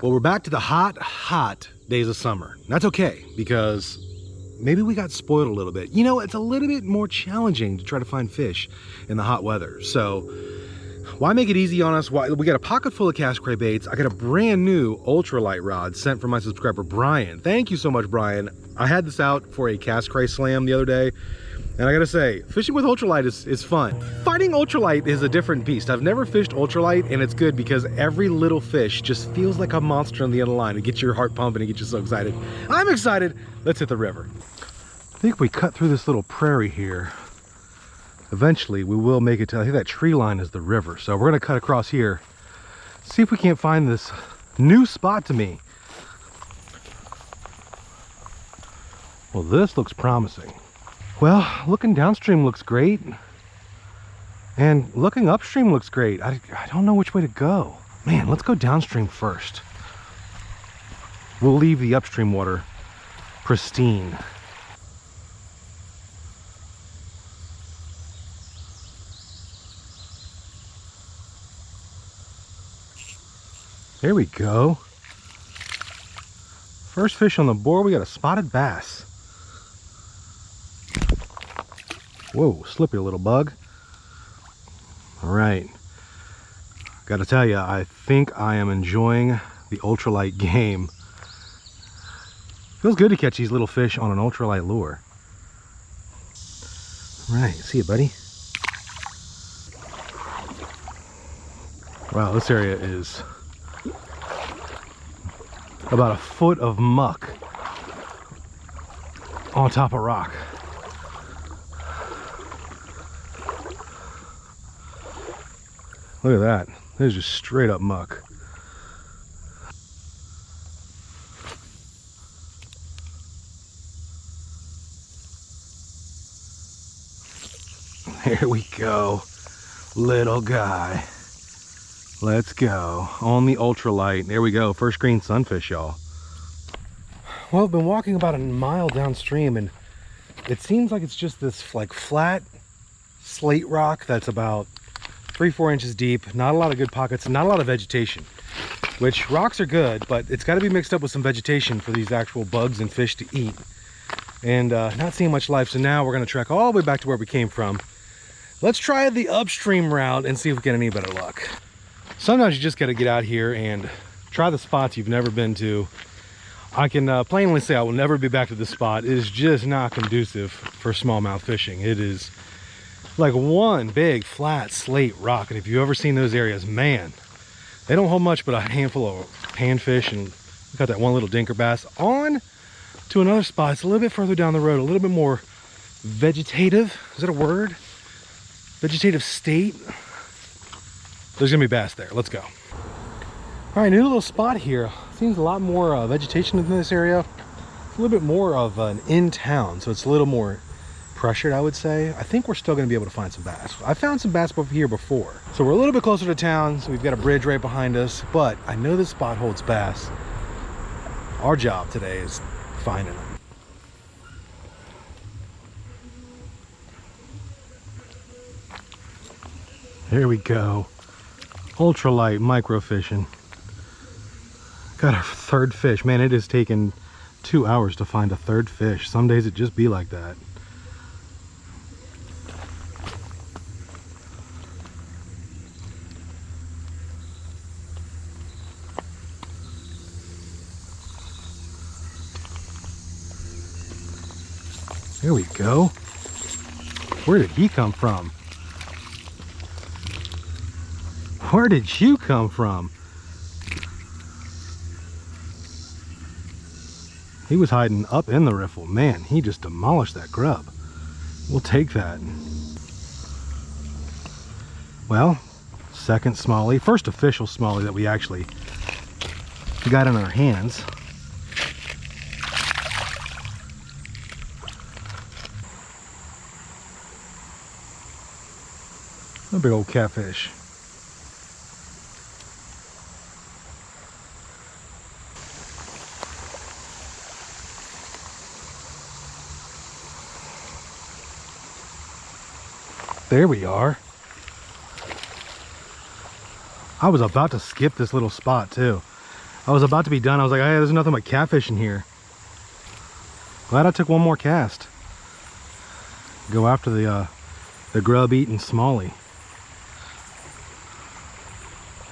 Well, we're back to the hot days of summer. That's okay, because maybe we got spoiled a little bit. You know, it's a little bit more challenging to try to find fish in the hot weather. So why make it easy on us? Why, we got a pocket full of cast cray baits. I got a brand new ultralight rod sent from my subscriber, Brian. Thank you so much, Brian. I had this out for a cast cray slam the other day. And I gotta say, fishing with ultralight is fun. Fighting ultralight is a different beast. I've never fished ultralight, and it's good because every little fish just feels like a monster on the end of the line. It gets your heart pumping, it gets you so excited. I'm excited. Let's hit the river. I think we cut through this little prairie here. Eventually, we will make it to, I think that tree line is the river. So we're gonna cut across here, see if we can't find this new spot to me. Well, this looks promising. Well, looking downstream looks great, and looking upstream looks great. I don't know which way to go. Man, let's go downstream first. We'll leave the upstream water pristine. There we go. First fish on the board, we got a spotted bass. Whoa, slippery little bug. All right. Gotta tell you, I think I am enjoying the ultralight game. Feels good to catch these little fish on an ultralight lure. All right, see you, buddy. Wow, this area is about a foot of muck on top of rock. Look at that. This is just straight up muck. Here we go. Little guy. Let's go. On the ultralight. There we go. First green sunfish, y'all. Well, I've been walking about a mile downstream, and it seems like it's just this like flat slate rock that's about 3-4 inches deep. Not a lot of good pockets, not a lot of vegetation, which rocks are good, but it's got to be mixed up with some vegetation for these actual bugs and fish to eat. And not seeing much life. So now we're going to trek all the way back to where we came from. Let's try the upstream route and see if we get any better luck. Sometimes you just got to get out here and try the spots you've never been to. I can plainly say I will never be back to this spot. It is just not conducive for smallmouth fishing. It is like one big flat slate rock, and if you've ever seen those areas, man, they don't hold much but a handful of panfish, and we got that one little dinker bass. On to another spot. It's a little bit further down the road, a little bit more vegetative. Is that a word? Vegetative state. There's gonna be bass there. Let's go. All right, new little spot here. Seems a lot more vegetation in this area. It's a little bit more of an in-town, so it's a little more pressured, I would say. I think we're still going to be able to find some bass. I found some bass over here before. So we're a little bit closer to town, so we've got a bridge right behind us, but I know this spot holds bass. Our job today is finding them. Here we go. Ultralight micro fishing. Got our third fish. Man, it has taken 2 hours to find a third fish. Some days it just be like that. There we go. Where did he come from? Where did you come from? He was hiding up in the riffle. Man, he just demolished that grub. We'll take that. Well, second smallie. First official smallie that we actually got in our hands. A big old catfish. There we are. I was about to skip this little spot too. I was about to be done. I was like, hey, there's nothing but catfish in here. Glad I took one more cast. Go after the grub eating smallie.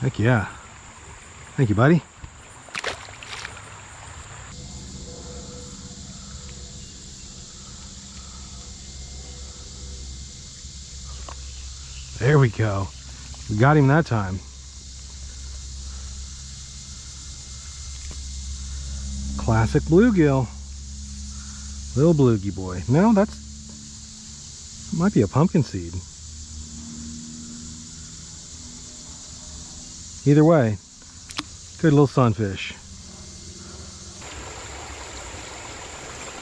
Heck yeah. Thank you, buddy. There we go. We got him that time. Classic bluegill. Little bluegie boy. No, that might be a pumpkin seed. Either way, good little sunfish.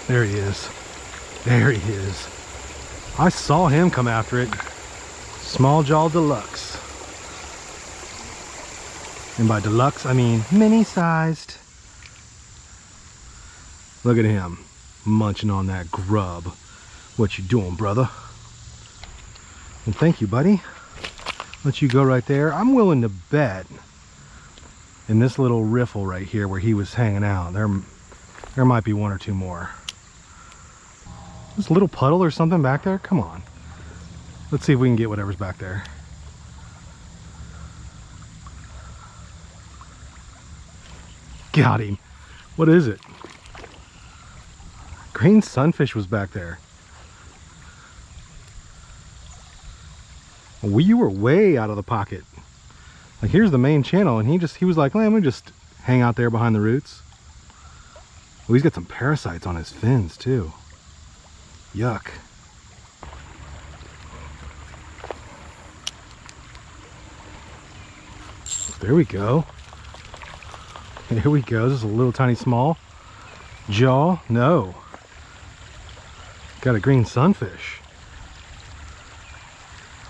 There he is. There he is. I saw him come after it. Small jaw deluxe. And by deluxe, I mean mini-sized. Look at him munching on that grub. What you doing, brother? Well, thank you, buddy. Let you go right there. I'm willing to bet in this little riffle right here where he was hanging out, there might be one or two more. This little puddle or something back there? Come on. Let's see if we can get whatever's back there. Got him. What is it? Green sunfish was back there. You were way out of the pocket. Like, here's the main channel, and he was like, let me just hang out there behind the roots. Well, he's got some parasites on his fins too. Yuck. There we go. There we go. Just a little tiny small jaw. No. Got a green sunfish.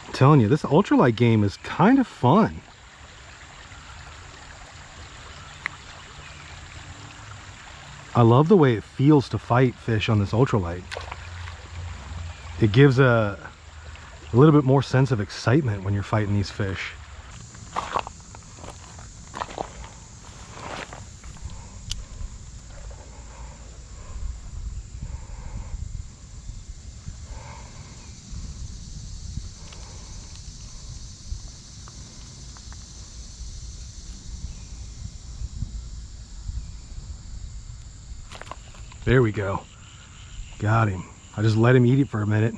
I'm telling you, this ultralight game is kind of fun. I love the way it feels to fight fish on this ultralight. It gives a little bit more sense of excitement when you're fighting these fish. There we go. Got him. I just let him eat it for a minute.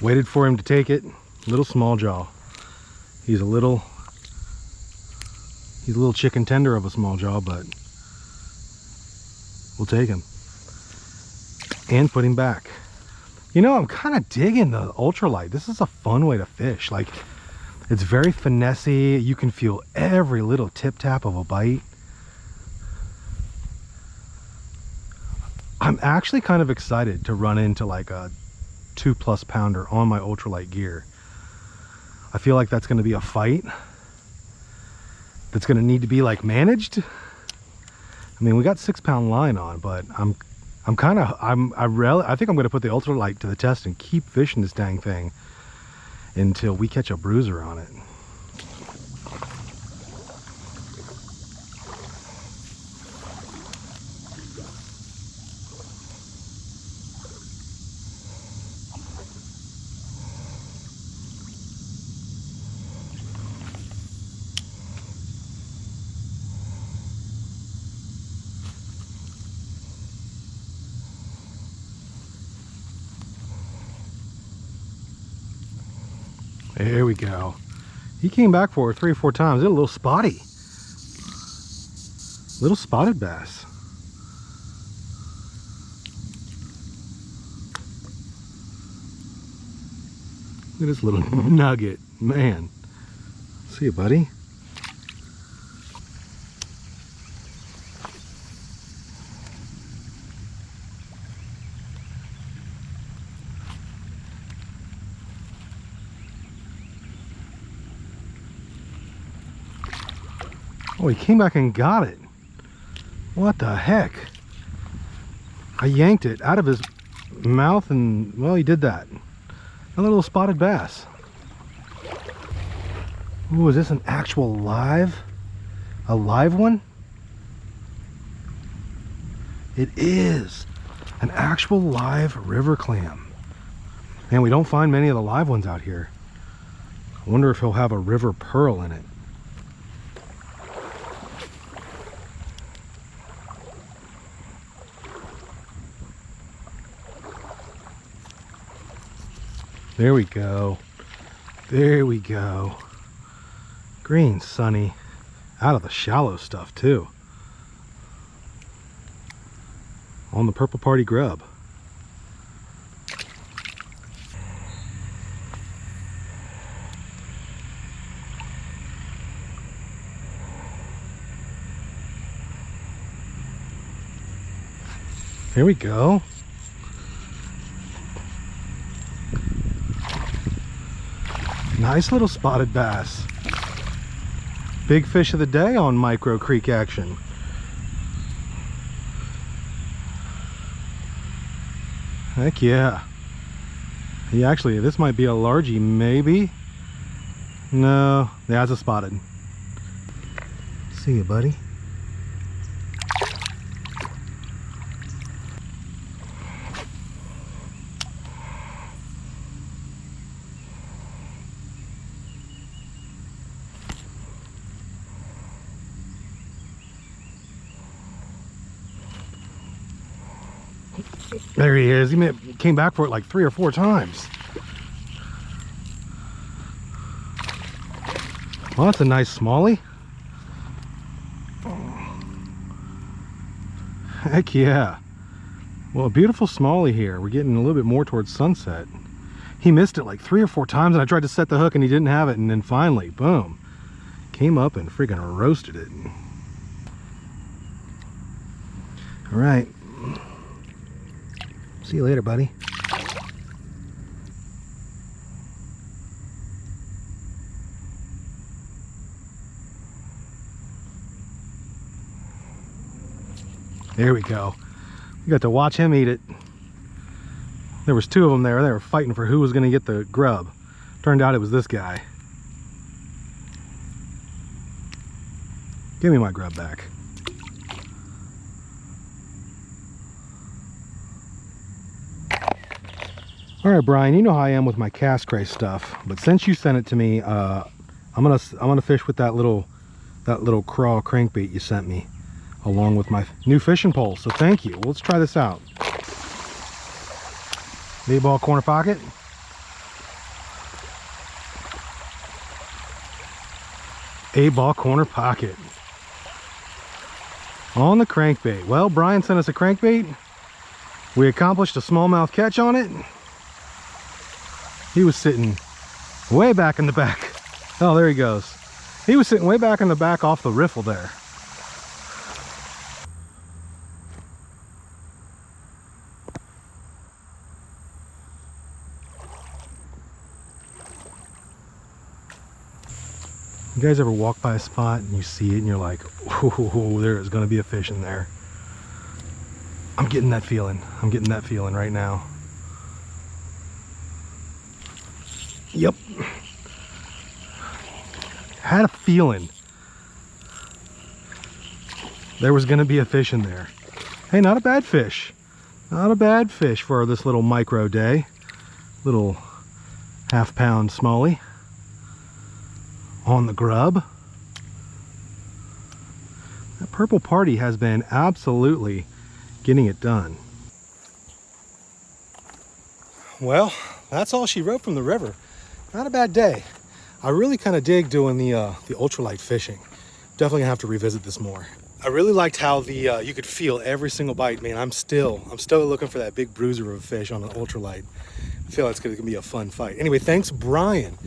Waited for him to take it. Little small jaw. He's a little chicken tender of a small jaw, but we'll take him. And put him back. You know, I'm kind of digging the ultralight. This is a fun way to fish. Like, it's very finessey. You can feel every little tip tap of a bite. I'm actually kind of excited to run into like a 2+ pounder on my ultralight gear. I feel like that's going to be a fight that's going to need to be like managed. I mean, we got 6-pound line on, but I think I'm going to put the ultralight to the test and keep fishing this dang thing until we catch a bruiser on it. There we go. He came back for it 3 or 4 times. It's a little spotty. Little spotted bass. Look at this little nugget. Man. See you, buddy. Oh, he came back and got it. What the heck? I yanked it out of his mouth and, well, he did that. A little spotted bass. Ooh, is this an actual a live one? It is an actual live river clam. And we don't find many of the live ones out here. I wonder if he'll have a river pearl in it. There we go. There we go. Green, sunny, out of the shallow stuff too. On the Purple Party grub. Here we go. Nice little spotted bass. Big fish of the day on Micro Creek action. Heck yeah. Yeah, actually, this might be a largie, maybe. No, yeah, it's a spotted. See you, buddy. There he is. He came back for it like 3 or 4 times. Well, that's a nice smallie. Heck yeah. Well, a beautiful smallie here. We're getting a little bit more towards sunset. He missed it like 3 or 4 times, and I tried to set the hook and he didn't have it, and then finally, boom, came up and freaking roasted it. All right. See you later, buddy. There we go. We got to watch him eat it. There was 2 of them there. They were fighting for who was going to get the grub. Turned out it was this guy. Give me my grub back. All right, Brian, you know how I am with my cast cray stuff, but since you sent it to me, I'm gonna fish with that little crawl crankbait you sent me, along with my new fishing pole. So thank you. Well, let's try this out. 8-ball corner pocket. Ball corner pocket on the crankbait. Well, Brian sent us a crankbait. We accomplished a smallmouth catch on it. He was sitting way back in the back. Oh, there he goes. He was sitting way back in the back off the riffle there. You guys ever walk by a spot and you see it and you're like, oh, there is going to be a fish in there? I'm getting that feeling. I'm getting that feeling right now. Yep. Had a feeling there was going to be a fish in there. Hey, not a bad fish. Not a bad fish for this little micro day. Little half-pound smallie on the grub. That Purple Party has been absolutely getting it done. Well, that's all she wrote from the river. Not a bad day. I really kind of dig doing the ultralight fishing. Definitely gonna have to revisit this more. I really liked how you could feel every single bite. Man, I'm still looking for that big bruiser of a fish on an ultralight. I feel like it's gonna be a fun fight. Anyway, thanks Brian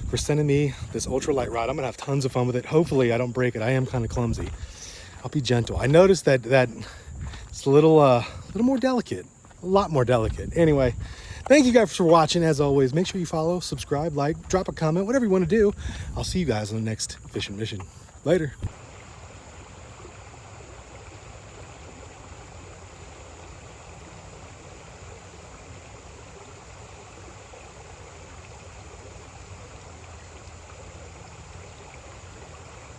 for sending me this ultralight rod. I'm gonna have tons of fun with it. Hopefully I don't break it. I am kind of clumsy. I'll be gentle. I noticed that it's a little more delicate, a lot more delicate. Anyway, thank you guys for watching. As always, make sure you follow, subscribe, like, drop a comment, whatever you want to do. I'll see you guys on the next fishing mission. Later.